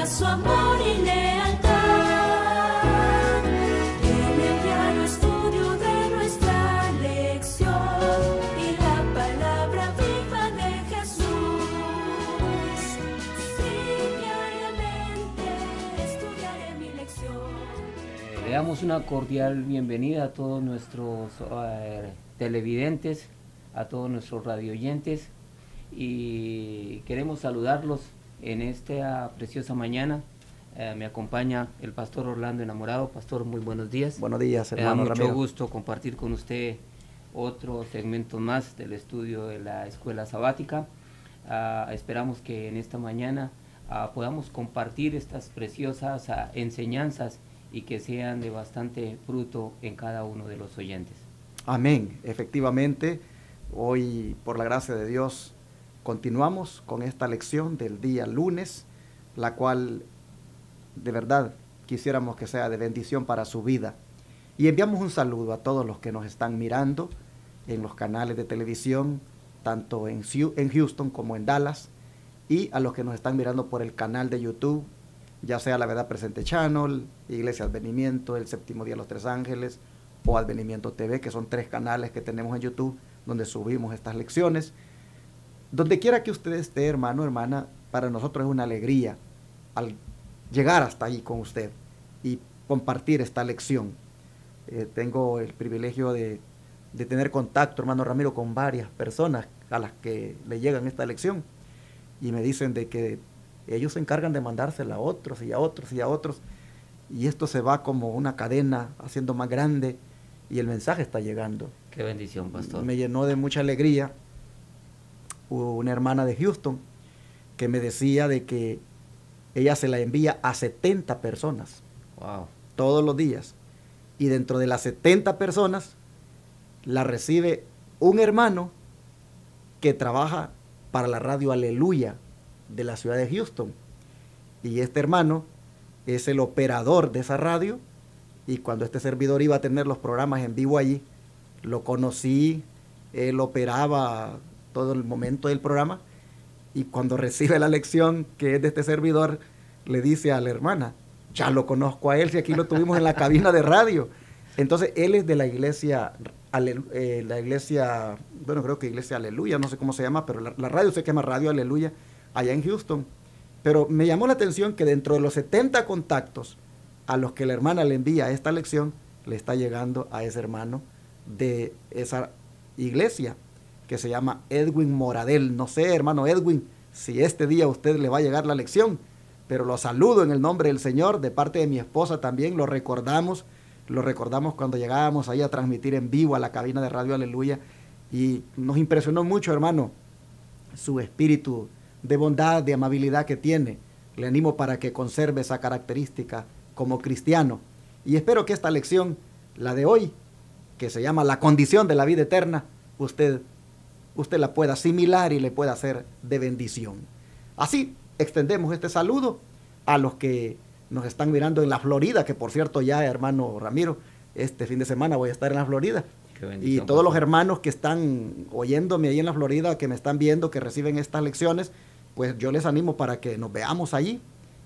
su amor y lealtad. En el diario estudio de nuestra lección y la palabra viva de Jesús. Sí, diariamente estudiaré mi lección. Le damos una cordial bienvenida a todos nuestros televidentes, a todos nuestros radioyentes, y queremos saludarlos en esta preciosa mañana. Me acompaña el pastor Orlando Enamorado. Pastor, muy buenos días. Buenos días, hermano Me da mucho Ramiro. gusto compartir con usted otro segmento más del estudio de la escuela sabática. Esperamos que en esta mañana podamos compartir estas preciosas enseñanzas y que sean de bastante fruto en cada uno de los oyentes. Amén. Efectivamente, hoy, por la gracia de Dios, continuamos con esta lección del día lunes, la cual de verdad quisiéramos que sea de bendición para su vida. Y enviamos un saludo a todos los que nos están mirando en los canales de televisión, tanto en Houston como en Dallas, y a los que nos están mirando por el canal de YouTube, ya sea La Verdad Presente Channel, Iglesia Advenimiento, El Séptimo Día de los Tres Ángeles o Advenimiento TV, que son 3 canales que tenemos en YouTube donde subimos estas lecciones. Donde quiera que usted esté, hermano, hermana, para nosotros es una alegría al llegar hasta ahí con usted y compartir esta lección. Tengo el privilegio de tener contacto, hermano Ramiro, con varias personas a las que le llegan esta lección y me dicen de que ellos se encargan de mandársela a otros y a otros y a otros, y esto se va como una cadena haciendo más grande y el mensaje está llegando. Qué bendición, pastor. Me llenó de mucha alegría una hermana de Houston que me decía de que ella se la envía a 70 personas. Wow. Todos los días, y dentro de las 70 personas la recibe un hermano que trabaja para la radio Aleluya de la ciudad de Houston, y este hermano es el operador de esa radio, y cuando este servidor iba a tener los programas en vivo allí, lo conocí. Él operaba todo el momento del programa, y cuando recibe la lección que es de este servidor, le dice a la hermana: ya lo conozco a él, si aquí lo tuvimos en la cabina de radio. Entonces él es de la iglesia, bueno, creo que Iglesia Aleluya, no sé cómo se llama, pero la radio se llama Radio Aleluya, allá en Houston. Pero me llamó la atención que dentro de los 70 contactos a los que la hermana le envía esta lección, le está llegando a ese hermano de esa iglesia, que se llama Edwin Moradel. No sé, hermano Edwin, si este día a usted le va a llegar la lección, pero lo saludo en el nombre del Señor, de parte de mi esposa también. Lo recordamos cuando llegábamos ahí a transmitir en vivo a la cabina de Radio Aleluya, y nos impresionó mucho, hermano, su espíritu de bondad, de amabilidad que tiene. Le animo para que conserve esa característica como cristiano, y espero que esta lección, la de hoy, que se llama La Condición de la Vida Eterna, usted la pueda asimilar y le pueda hacer de bendición. Así extendemos este saludo a los que nos están mirando en la Florida, que por cierto ya, hermano Ramiro, este fin de semana voy a estar en la Florida. Y todos los hermanos que están oyéndome ahí en la Florida, que me están viendo, que reciben estas lecciones, pues yo les animo para que nos veamos allí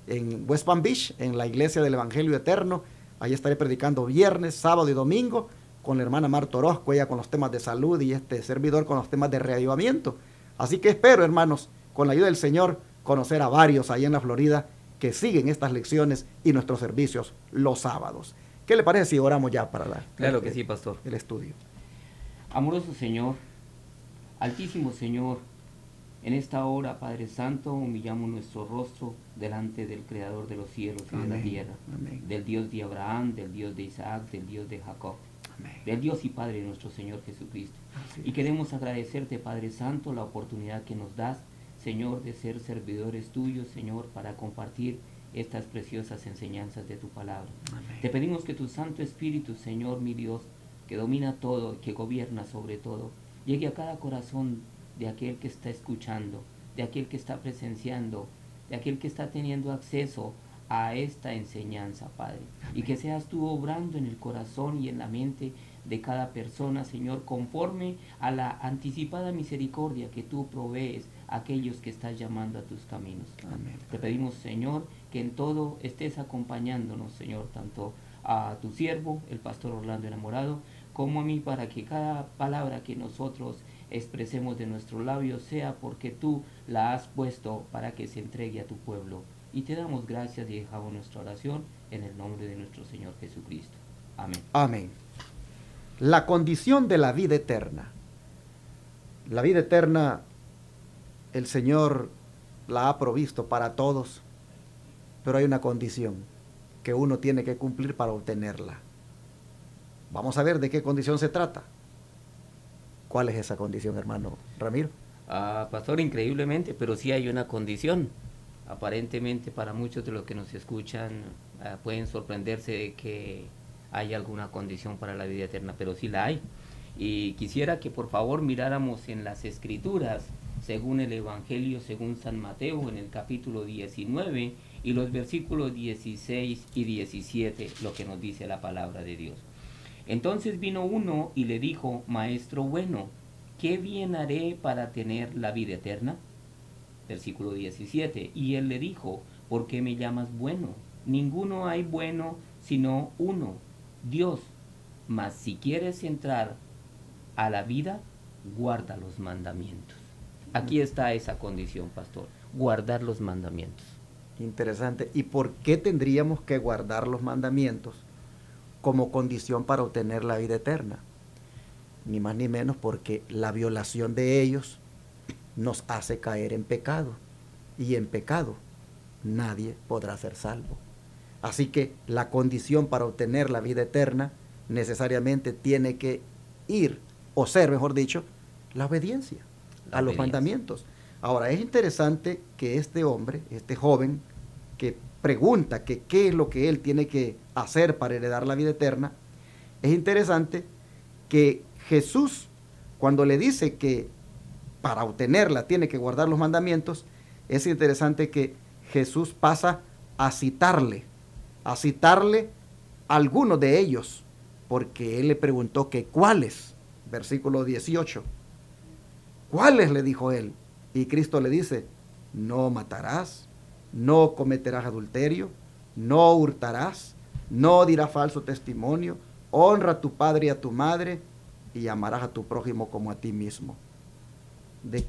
en West Palm Beach, en la Iglesia del Evangelio Eterno. Ahí estaré predicando viernes, sábado y domingo con la hermana Marta Orozco, ella con los temas de salud, y este servidor con los temas de reavivamiento. Así que espero, hermanos, con la ayuda del Señor, conocer a varios ahí en la Florida que siguen estas lecciones y nuestros servicios los sábados. ¿Qué le parece si oramos ya para Claro que sí, pastor. el estudio? Amoroso Señor, altísimo Señor, en esta hora, Padre Santo, humillamos nuestro rostro delante del Creador de los cielos y de la tierra, del Dios de Abraham, del Dios de Isaac, del Dios de Jacob, del Dios y Padre de nuestro Señor Jesucristo. Y queremos agradecerte, Padre Santo, la oportunidad que nos das, Señor, de ser servidores tuyos, Señor, para compartir estas preciosas enseñanzas de tu palabra. Amén. Te pedimos que tu Santo Espíritu, Señor, mi Dios, que domina todo, que gobierna sobre todo, llegue a cada corazón de aquel que está escuchando, de aquel que está presenciando, de aquel que está teniendo acceso a esta enseñanza, Padre. Amén. Y que seas tú obrando en el corazón y en la mente de cada persona, Señor, conforme a la anticipada misericordia que tú provees a aquellos que estás llamando a tus caminos. Amén. Te pedimos, Señor, que en todo estés acompañándonos, Señor, tanto a tu siervo, el pastor Orlando Enamorado, como a mí, para que cada palabra que nosotros expresemos de nuestros labios sea porque tú la has puesto para que se entregue a tu pueblo. Y te damos gracias y dejamos nuestra oración en el nombre de nuestro Señor Jesucristo. Amén. Amén. La condición de la vida eterna. La vida eterna, el Señor la ha provisto para todos, pero hay una condición que uno tiene que cumplir para obtenerla. Vamos a ver de qué condición se trata. ¿Cuál es esa condición, hermano Ramiro? Pastor, increíblemente, pero sí hay una condición. Aparentemente para muchos de los que nos escuchan pueden sorprenderse de que hay alguna condición para la vida eterna, pero sí la hay. Y quisiera que por favor miráramos en las Escrituras, según el Evangelio, según San Mateo, en el capítulo 19 y los versículos 16 y 17, lo que nos dice la palabra de Dios. Entonces vino uno y le dijo: Maestro bueno, ¿qué bien haré para tener la vida eterna? Versículo 17, y él le dijo: ¿por qué me llamas bueno? Ninguno hay bueno sino uno, Dios. Mas si quieres entrar a la vida, guarda los mandamientos. Aquí está esa condición, pastor: guardar los mandamientos. Interesante. ¿Y por qué tendríamos que guardar los mandamientos como condición para obtener la vida eterna? Ni más ni menos porque la violación de ellos nos hace caer en pecado, y en pecado nadie podrá ser salvo. Así que la condición para obtener la vida eterna necesariamente tiene que ir, o ser, mejor dicho, la obediencia a los mandamientos. Ahora, es interesante que este hombre, este joven, que pregunta que qué es lo que él tiene que hacer para heredar la vida eterna, es interesante que Jesús, cuando le dice que para obtenerla tiene que guardar los mandamientos, es interesante que Jesús pasa a citarle algunos de ellos, porque él le preguntó que cuáles, versículo 18, ¿cuáles?, le dijo él. Y Cristo le dice: no matarás, no cometerás adulterio, no hurtarás, no dirás falso testimonio, honra a tu padre y a tu madre, y amarás a tu prójimo como a ti mismo. ¿De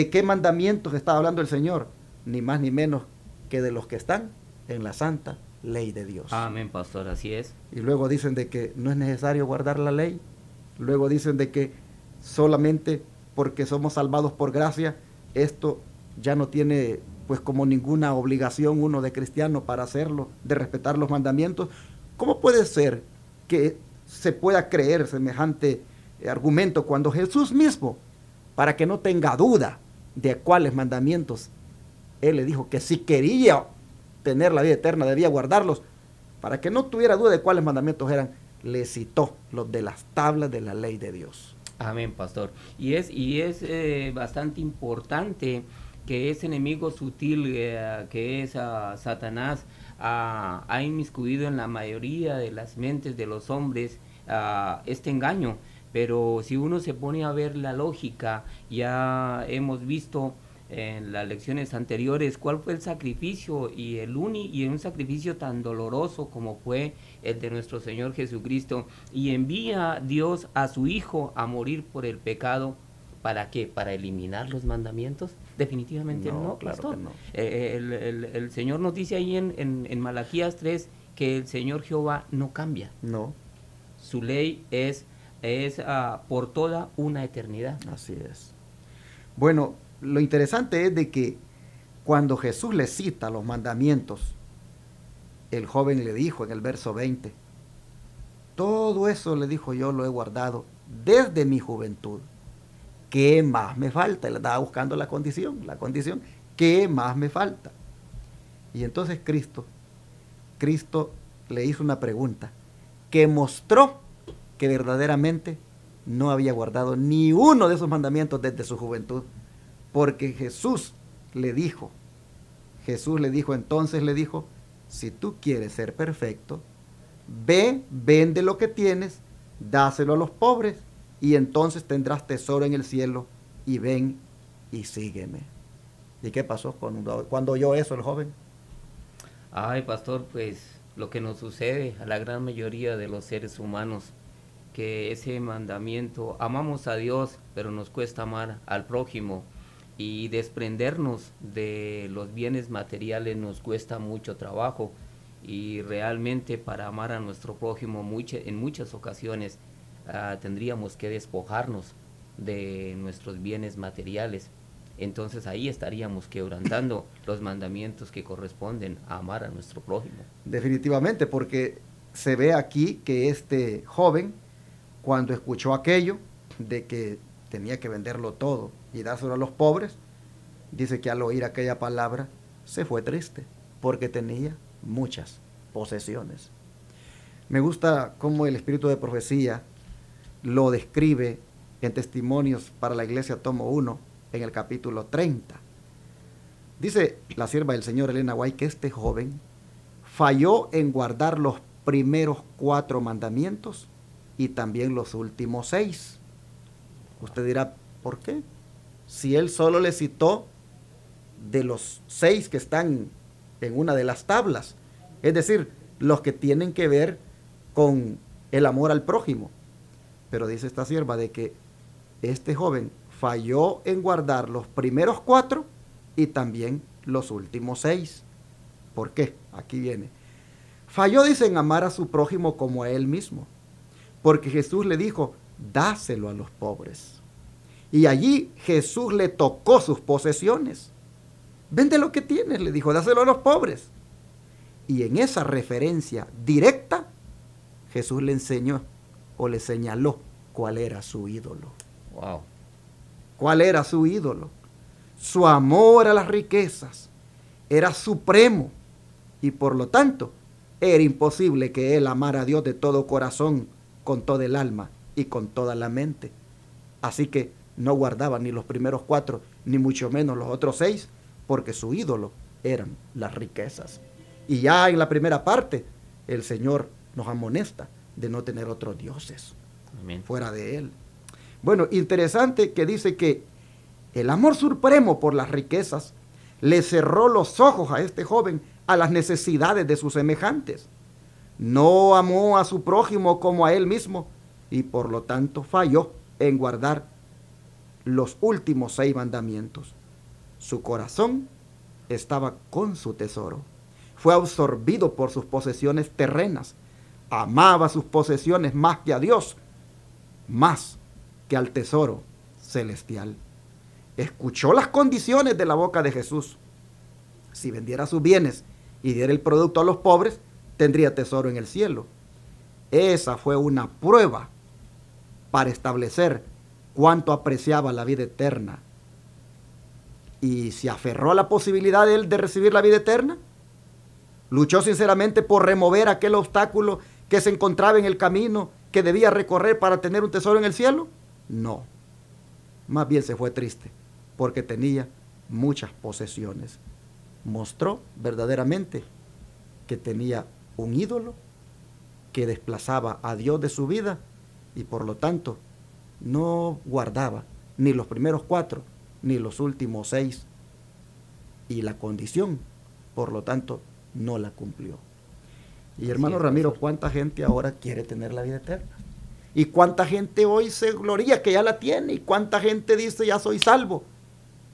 qué mandamientos está hablando el Señor? Ni más ni menos que de los que están en la santa ley de Dios. Amén, pastor, así es. Y luego dicen de que no es necesario guardar la ley. Luego dicen de que solamente porque somos salvados por gracia, esto ya no tiene pues como ninguna obligación uno de cristiano para hacerlo, de respetar los mandamientos. ¿Cómo puede ser que se pueda creer semejante argumento cuando Jesús mismo, para que no tenga duda de cuáles mandamientos, él le dijo que si quería tener la vida eterna debía guardarlos? Para que no tuviera duda de cuáles mandamientos eran, le citó los de las tablas de la ley de Dios. Amén, pastor. Y es bastante importante que ese enemigo sutil que es Satanás ha inmiscuido en la mayoría de las mentes de los hombres este engaño. Pero si uno se pone a ver la lógica, ya hemos visto en las lecciones anteriores cuál fue el sacrificio, y un sacrificio tan doloroso como fue el de nuestro Señor Jesucristo, y envía Dios a su Hijo a morir por el pecado. ¿Para qué? ¿Para eliminar los mandamientos? Definitivamente no, claro pastor. que no. El Señor nos dice ahí en Malaquías 3 que el Señor Jehová no cambia. No. Su ley es por toda una eternidad. Así es. Bueno, lo interesante es de que cuando Jesús le cita los mandamientos, el joven le dijo en el verso 20, todo eso, le dijo, yo lo he guardado desde mi juventud. ¿Qué más me falta? Él estaba buscando la condición, ¿qué más me falta? Y entonces Cristo le hizo una pregunta que mostró que verdaderamente no había guardado ni uno de esos mandamientos desde su juventud, porque Jesús le dijo, si tú quieres ser perfecto, ve, vende lo que tienes, dáselo a los pobres, y entonces tendrás tesoro en el cielo, y ven y sígueme. ¿Y qué pasó cuando oyó eso el joven? Ay, pastor, pues lo que nos sucede a la gran mayoría de los seres humanos, que ese mandamiento, amamos a Dios, pero nos cuesta amar al prójimo, y desprendernos de los bienes materiales nos cuesta mucho trabajo, y realmente para amar a nuestro prójimo en muchas ocasiones tendríamos que despojarnos de nuestros bienes materiales. Entonces ahí estaríamos quebrantando los mandamientos que corresponden a amar a nuestro prójimo. Definitivamente, porque se ve aquí que este joven, cuando escuchó aquello de que tenía que venderlo todo y dárselo a los pobres, dice que al oír aquella palabra se fue triste, porque tenía muchas posesiones. Me gusta cómo el espíritu de profecía lo describe en Testimonios para la Iglesia, tomo 1, en el capítulo 30. Dice la sierva del Señor, Elena White, que este joven falló en guardar los primeros 4 mandamientos y también los últimos 6. Usted dirá, ¿por qué? Si él solo le citó de los 6 que están en una de las tablas, es decir, los que tienen que ver con el amor al prójimo. Pero dice esta sierva de que este joven falló en guardar los primeros 4 y también los últimos 6. ¿Por qué? Aquí viene. Falló, dice, en amar a su prójimo como a él mismo, porque Jesús le dijo, dáselo a los pobres. Y allí Jesús le tocó sus posesiones. Vende lo que tienes, le dijo, dáselo a los pobres. Y en esa referencia directa, Jesús le enseñó o le señaló cuál era su ídolo. Wow. ¿Cuál era su ídolo? Su amor a las riquezas era supremo, y por lo tanto era imposible que él amara a Dios de todo corazón, con toda el alma y con toda la mente. Así que no guardaba ni los primeros 4, ni mucho menos los otros 6, porque su ídolo eran las riquezas. Y ya en la primera parte, el Señor nos amonesta de no tener otros dioses. Amén. Fuera de él. Bueno, interesante que dice que el amor supremo por las riquezas le cerró los ojos a este joven a las necesidades de sus semejantes. No amó a su prójimo como a él mismo y por lo tanto falló en guardar los últimos 6 mandamientos. Su corazón estaba con su tesoro. Fue absorbido por sus posesiones terrenas. Amaba sus posesiones más que a Dios, más que al tesoro celestial. Escuchó las condiciones de la boca de Jesús. Si vendiera sus bienes y diera el producto a los pobres, tendría tesoro en el cielo. Esa fue una prueba para establecer cuánto apreciaba la vida eterna. Y se aferró a la posibilidad de él de recibir la vida eterna. Luchó sinceramente por remover aquel obstáculo que se encontraba en el camino que debía recorrer para tener un tesoro en el cielo. No, más bien se fue triste porque tenía muchas posesiones. Mostró verdaderamente que tenía un ídolo que desplazaba a Dios de su vida y por lo tanto no guardaba ni los primeros 4 ni los últimos 6, y la condición, por lo tanto, no la cumplió. Y hermano Ramiro, ¿cuánta gente ahora quiere tener la vida eterna? ¿Y cuánta gente hoy se gloria que ya la tiene? ¿Y cuánta gente dice ya soy salvo?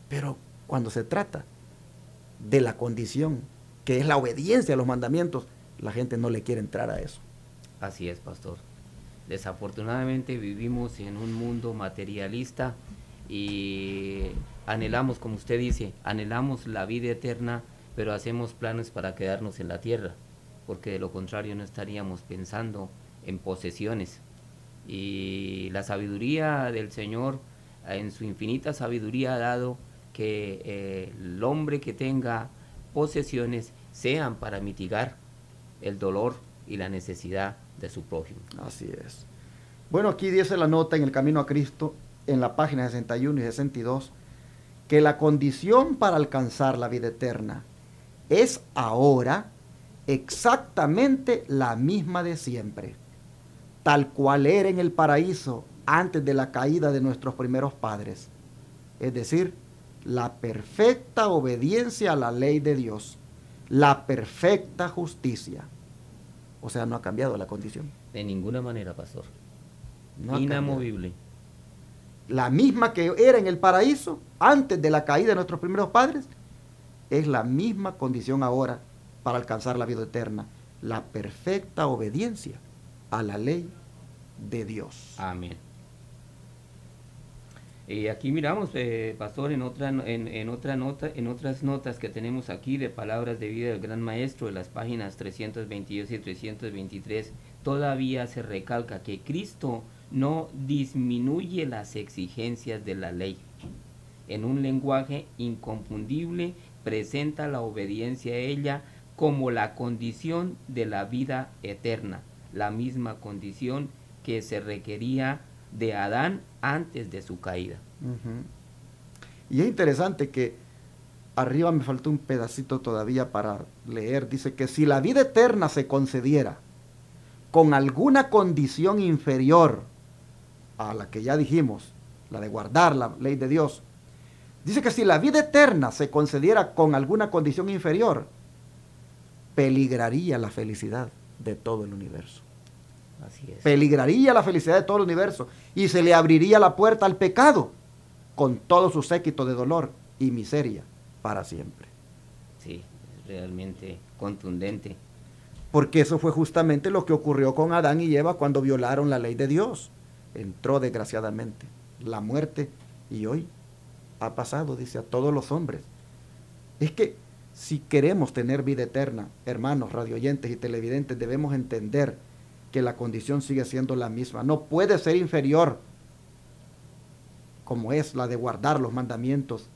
Pero cuando se trata de la condición, que es la obediencia a los mandamientos, la gente no le quiere entrar a eso. Así es, pastor. Desafortunadamente vivimos en un mundo materialista y anhelamos, como usted dice, anhelamos la vida eterna, pero hacemos planes para quedarnos en la tierra, porque de lo contrario no estaríamos pensando en posesiones. Y la sabiduría del Señor, en su infinita sabiduría, ha dado que el hombre que tenga posesiones sean para mitigar el dolor y la necesidad de su prójimo. Así es. Bueno, aquí dice la nota en el Camino a Cristo, en la página 61 y 62, que la condición para alcanzar la vida eterna es ahora exactamente la misma de siempre, tal cual era en el paraíso antes de la caída de nuestros primeros padres. es decir, la perfecta obediencia a la ley de Dios, la perfecta justicia. O sea, no ha cambiado la condición. De ninguna manera, pastor. No ha Inamovible. cambiado. La misma que era en el paraíso, antes de la caída de nuestros primeros padres, es la misma condición ahora para alcanzar la vida eterna. La perfecta obediencia a la ley de Dios. Amén. Y aquí miramos, pastor, en otras notas que tenemos aquí de palabras de vida del Gran Maestro, de las páginas 322 y 323, todavía se recalca que Cristo no disminuye las exigencias de la ley. En un lenguaje inconfundible, presenta la obediencia a ella como la condición de la vida eterna, la misma condición que se requería de Adán antes de su caída. Y es interesante que arriba me faltó un pedacito todavía para leer. Dice que si la vida eterna se concediera con alguna condición inferior a la que ya dijimos, la de guardar la ley de Dios, dice que si la vida eterna se concediera con alguna condición inferior, peligraría la felicidad de todo el universo. Así es. Peligraría la felicidad de todo el universo y se le abriría la puerta al pecado con todo su séquito de dolor y miseria para siempre. Sí, es realmente contundente. Porque eso fue justamente lo que ocurrió con Adán y Eva cuando violaron la ley de Dios. Entró desgraciadamente la muerte y hoy ha pasado, dice, a todos los hombres. Es que si queremos tener vida eterna, hermanos, radioyentes y televidentes, debemos entender que la condición sigue siendo la misma. No puede ser inferior como es la de guardar los mandamientos.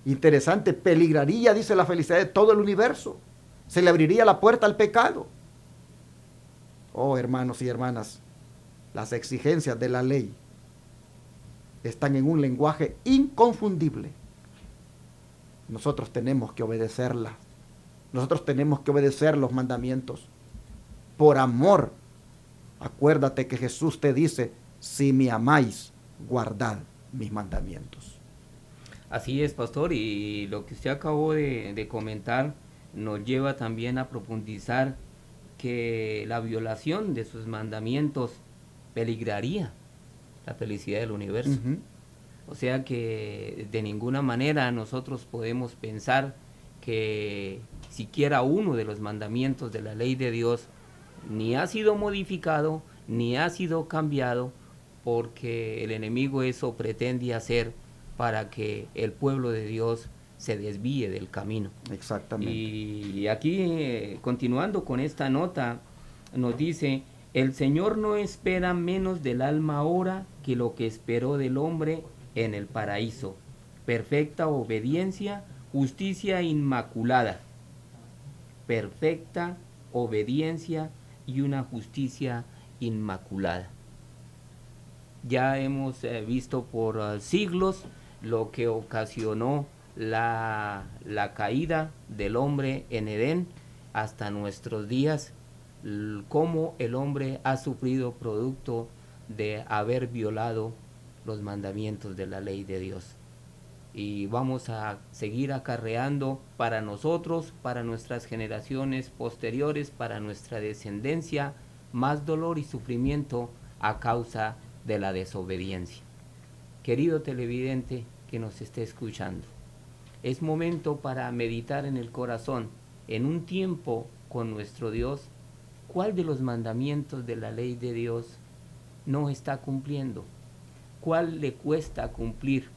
Interesante, peligraría, dice, la felicidad de todo el universo. Se le abriría la puerta al pecado. Oh, hermanos y hermanas, las exigencias de la ley están en un lenguaje inconfundible. Nosotros tenemos que obedecerla. Nosotros tenemos que obedecer los mandamientos. Por amor. Acuérdate que Jesús te dice, si me amáis, guardad mis mandamientos. Así es, pastor, y lo que usted acabó de comentar nos lleva también a profundizar que la violación de sus mandamientos peligraría la felicidad del universo. O sea que de ninguna manera nosotros podemos pensar que siquiera uno de los mandamientos de la ley de Dios ni ha sido modificado, ni ha sido cambiado, porque el enemigo eso pretende hacer para que el pueblo de Dios se desvíe del camino. Exactamente. Y aquí, continuando con esta nota, nos dice, el Señor no espera menos del alma ahora que lo que esperó del hombre en el paraíso. Perfecta obediencia, justicia inmaculada. Perfecta obediencia y una justicia inmaculada. Ya hemos visto por siglos lo que ocasionó la caída del hombre en Edén hasta nuestros días, cómo el hombre ha sufrido producto de haber violado los mandamientos de la ley de Dios. Y vamos a seguir acarreando para nosotros, para nuestras generaciones posteriores, para nuestra descendencia, más dolor y sufrimiento a causa de la desobediencia. Querido televidente que nos esté escuchando, es momento para meditar en el corazón, en un tiempo con nuestro Dios, ¿cuál de los mandamientos de la ley de Dios no está cumpliendo? ¿Cuál le cuesta cumplir?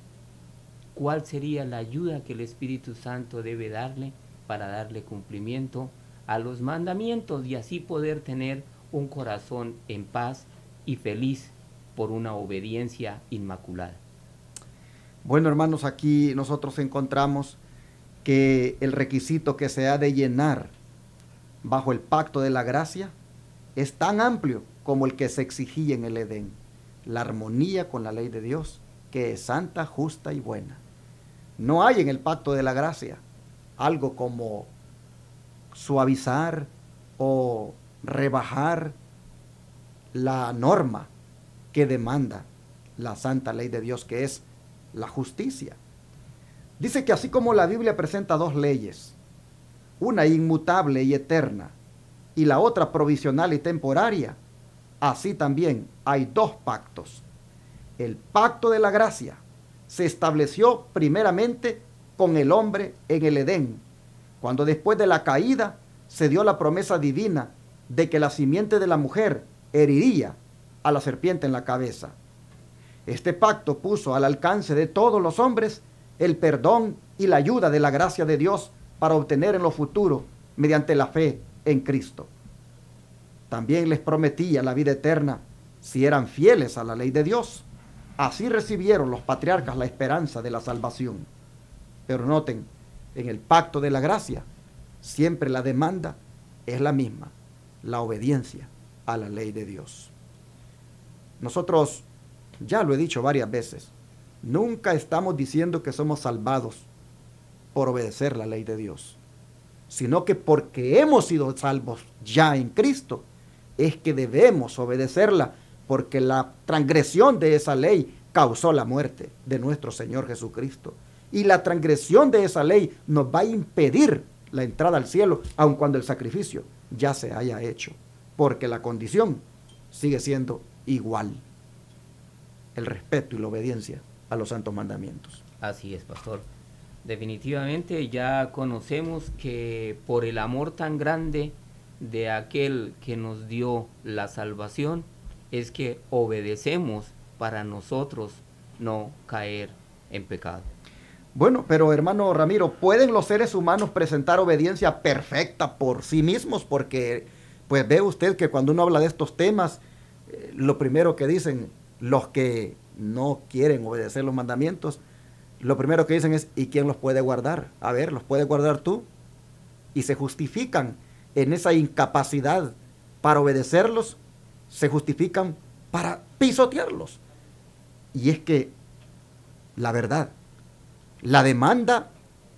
¿Cuál sería la ayuda que el Espíritu Santo debe darle para darle cumplimiento a los mandamientos y así poder tener un corazón en paz y feliz por una obediencia inmaculada? Bueno, hermanos, aquí nosotros encontramos que el requisito que se ha de llenar bajo el pacto de la gracia es tan amplio como el que se exigía en el Edén, la armonía con la ley de Dios, que es santa, justa y buena. No hay en el pacto de la gracia algo como suavizar o rebajar la norma que demanda la santa ley de Dios, que es la justicia. Dice que así como la Biblia presenta dos leyes, una inmutable y eterna, y la otra provisional y temporaria, así también hay dos pactos. El pacto de la gracia se estableció primeramente con el hombre en el Edén, cuando después de la caída se dio la promesa divina de que la simiente de la mujer heriría a la serpiente en la cabeza. Este pacto puso al alcance de todos los hombres el perdón y la ayuda de la gracia de Dios para obtener en lo futuro mediante la fe en Cristo. También les prometía la vida eterna si eran fieles a la ley de Dios. Así recibieron los patriarcas la esperanza de la salvación. Pero noten, en el pacto de la gracia, siempre la demanda es la misma, la obediencia a la ley de Dios. Nosotros, ya lo he dicho varias veces, nunca estamos diciendo que somos salvados por obedecer la ley de Dios, sino que porque hemos sido salvos ya en Cristo, es que debemos obedecerla, porque la transgresión de esa ley causó la muerte de nuestro Señor Jesucristo. Y la transgresión de esa ley nos va a impedir la entrada al cielo, aun cuando el sacrificio ya se haya hecho, porque la condición sigue siendo igual: el respeto y la obediencia a los santos mandamientos. Así es, pastor. Definitivamente ya conocemos que por el amor tan grande de aquel que nos dio la salvación, es que obedecemos para nosotros no caer en pecado. Bueno, pero hermano Ramiro, ¿pueden los seres humanos presentar obediencia perfecta por sí mismos? Porque pues ve usted que cuando uno habla de estos temas, lo primero que dicen los que no quieren obedecer los mandamientos, lo primero que dicen es: ¿y quién los puede guardar? A ver, ¿los puedes guardar tú? Y se justifican en esa incapacidad para obedecerlos, se justifican para pisotearlos. Y es que la verdad, la demanda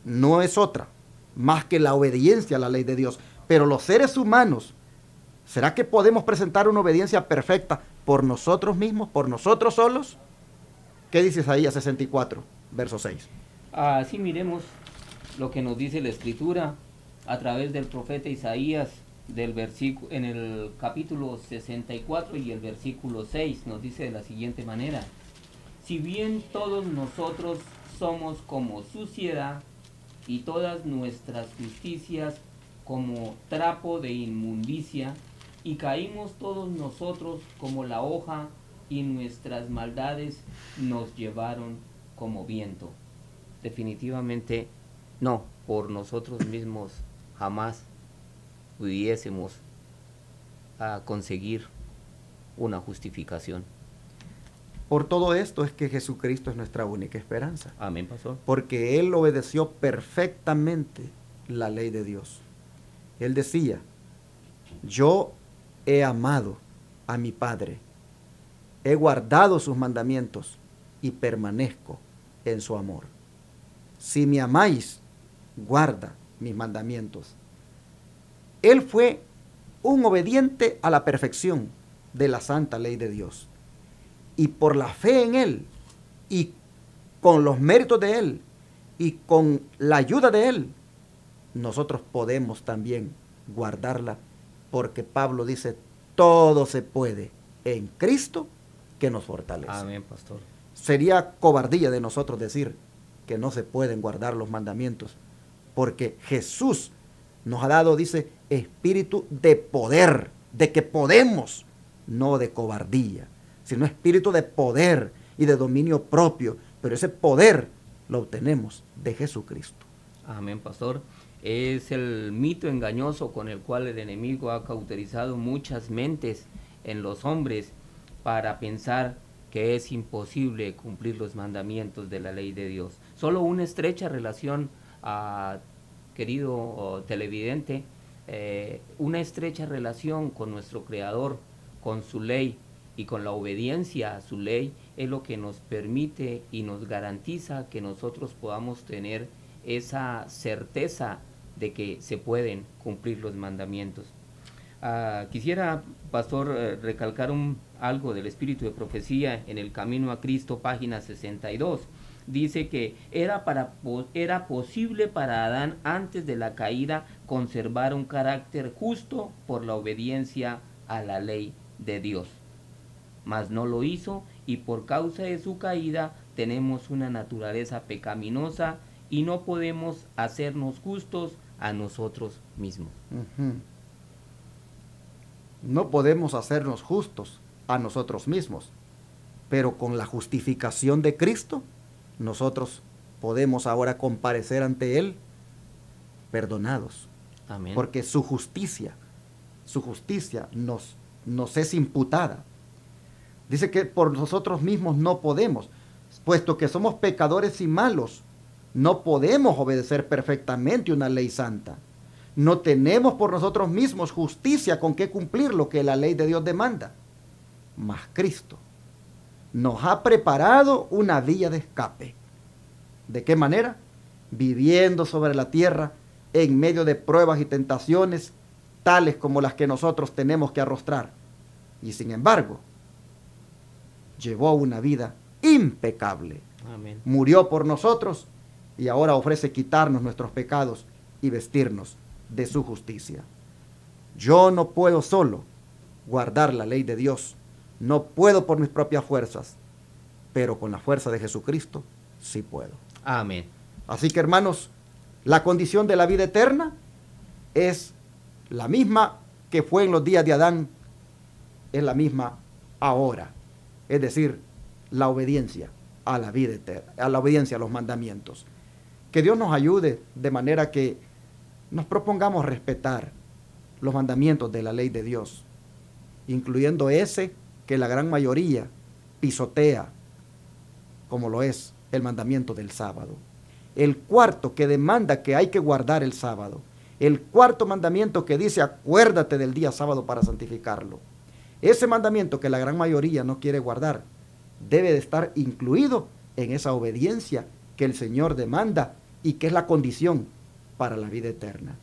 no es otra más que la obediencia a la ley de Dios. Pero los seres humanos, ¿será que podemos presentar una obediencia perfecta por nosotros mismos, por nosotros solos? ¿Qué dice Isaías 64, verso 6? Así miremos lo que nos dice la Escritura a través del profeta Isaías, en el capítulo 64 y el versículo 6, nos dice de la siguiente manera: si bien todos nosotros somos como suciedad, y todas nuestras justicias como trapo de inmundicia, y caímos todos nosotros como la hoja, y nuestras maldades nos llevaron como viento. Definitivamente no, por nosotros mismos jamás pudiésemos conseguir una justificación. Por todo esto es que Jesucristo es nuestra única esperanza. Amén, pastor. Porque Él obedeció perfectamente la ley de Dios. Él decía: yo he amado a mi Padre, he guardado sus mandamientos y permanezco en su amor. Si me amáis, guarda mis mandamientos. Él fue un obediente a la perfección de la santa ley de Dios. Y por la fe en Él, y con los méritos de Él, y con la ayuda de Él, nosotros podemos también guardarla, porque Pablo dice: todo se puede en Cristo que nos fortalece. Amén, pastor. Sería cobardía de nosotros decir que no se pueden guardar los mandamientos, porque Jesús nos ha dado, dice, espíritu de poder, de que podemos, no de cobardía, sino espíritu de poder y de dominio propio. Pero ese poder lo obtenemos de Jesucristo. Amén, pastor. Es el mito engañoso con el cual el enemigo ha cauterizado muchas mentes en los hombres para pensar que es imposible cumplir los mandamientos de la ley de Dios. Solo una estrecha relación, querido televidente, una estrecha relación con nuestro Creador, con su ley y con la obediencia a su ley, es lo que nos permite y nos garantiza que nosotros podamos tener esa certeza de que se pueden cumplir los mandamientos. Quisiera, pastor, recalcar algo del espíritu de profecía en el Camino a Cristo, página 62. dice que era posible para Adán antes de la caída conservar un carácter justo por la obediencia a la ley de Dios. Mas no lo hizo, y por causa de su caída tenemos una naturaleza pecaminosa y no podemos hacernos justos a nosotros mismos. No podemos hacernos justos a nosotros mismos, pero con la justificación de Cristo, nosotros podemos ahora comparecer ante Él perdonados. Amén. Porque su justicia nos es imputada. Dice que por nosotros mismos no podemos, puesto que somos pecadores y malos, no podemos obedecer perfectamente una ley santa. No tenemos por nosotros mismos justicia con que cumplir lo que la ley de Dios demanda. Mas Cristo nos ha preparado una vía de escape. ¿De qué manera? Viviendo sobre la tierra en medio de pruebas y tentaciones tales como las que nosotros tenemos que arrostrar. Y sin embargo, llevó una vida impecable. Amén. Murió por nosotros y ahora ofrece quitarnos nuestros pecados y vestirnos de su justicia. Yo no puedo solo guardar la ley de Dios, no puedo por mis propias fuerzas, pero con la fuerza de Jesucristo sí puedo. Amén. Así que, hermanos, la condición de la vida eterna es la misma que fue en los días de Adán, es la misma ahora, es decir, la obediencia a la vida eterna, a la obediencia a los mandamientos. Que Dios nos ayude de manera que nos propongamos respetar los mandamientos de la ley de Dios, incluyendo ese que la gran mayoría pisotea, como lo es el mandamiento del sábado. El cuarto que demanda que hay que guardar el sábado. El cuarto mandamiento que dice acuérdate del día sábado para santificarlo. Ese mandamiento que la gran mayoría no quiere guardar debe de estar incluido en esa obediencia que el Señor demanda y que es la condición para la vida eterna.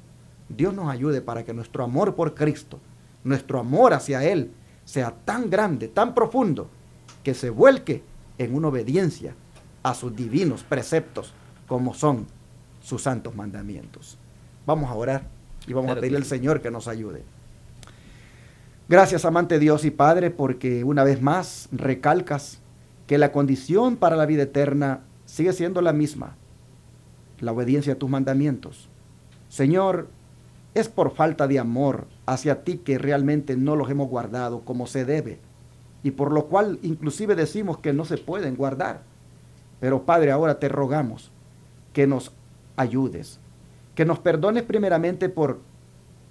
Dios nos ayude para que nuestro amor por Cristo, nuestro amor hacia Él, sea tan grande, tan profundo, que se vuelque en una obediencia a sus divinos preceptos, como son sus santos mandamientos. Vamos a orar y vamos a pedirle al Señor que nos ayude. Gracias, amante Dios y Padre, porque una vez más recalcas que la condición para la vida eterna sigue siendo la misma, la obediencia a tus mandamientos. Señor, es por falta de amor hacia ti que realmente no los hemos guardado como se debe, y por lo cual inclusive decimos que no se pueden guardar. Pero Padre, ahora te rogamos que nos ayudes, que nos perdones primeramente por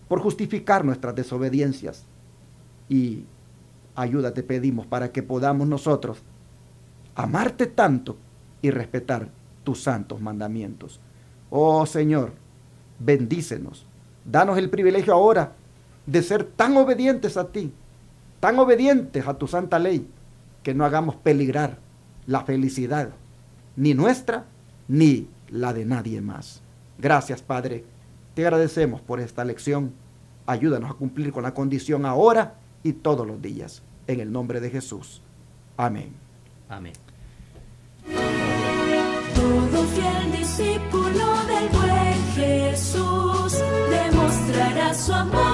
justificar nuestras desobediencias, y ayuda te pedimos para que podamos nosotros amarte tanto y respetar tus santos mandamientos. Oh Señor, bendícenos, danos el privilegio ahora de ser tan obedientes a ti, tan obedientes a tu santa ley, que no hagamos peligrar la felicidad, ni nuestra, ni la de nadie más. Gracias, Padre, te agradecemos por esta lección. Ayúdanos a cumplir con la condición ahora y todos los días. En el nombre de Jesús. Amén. Amén. Todo fiel discípulo del buen Jesús demostrará su amor.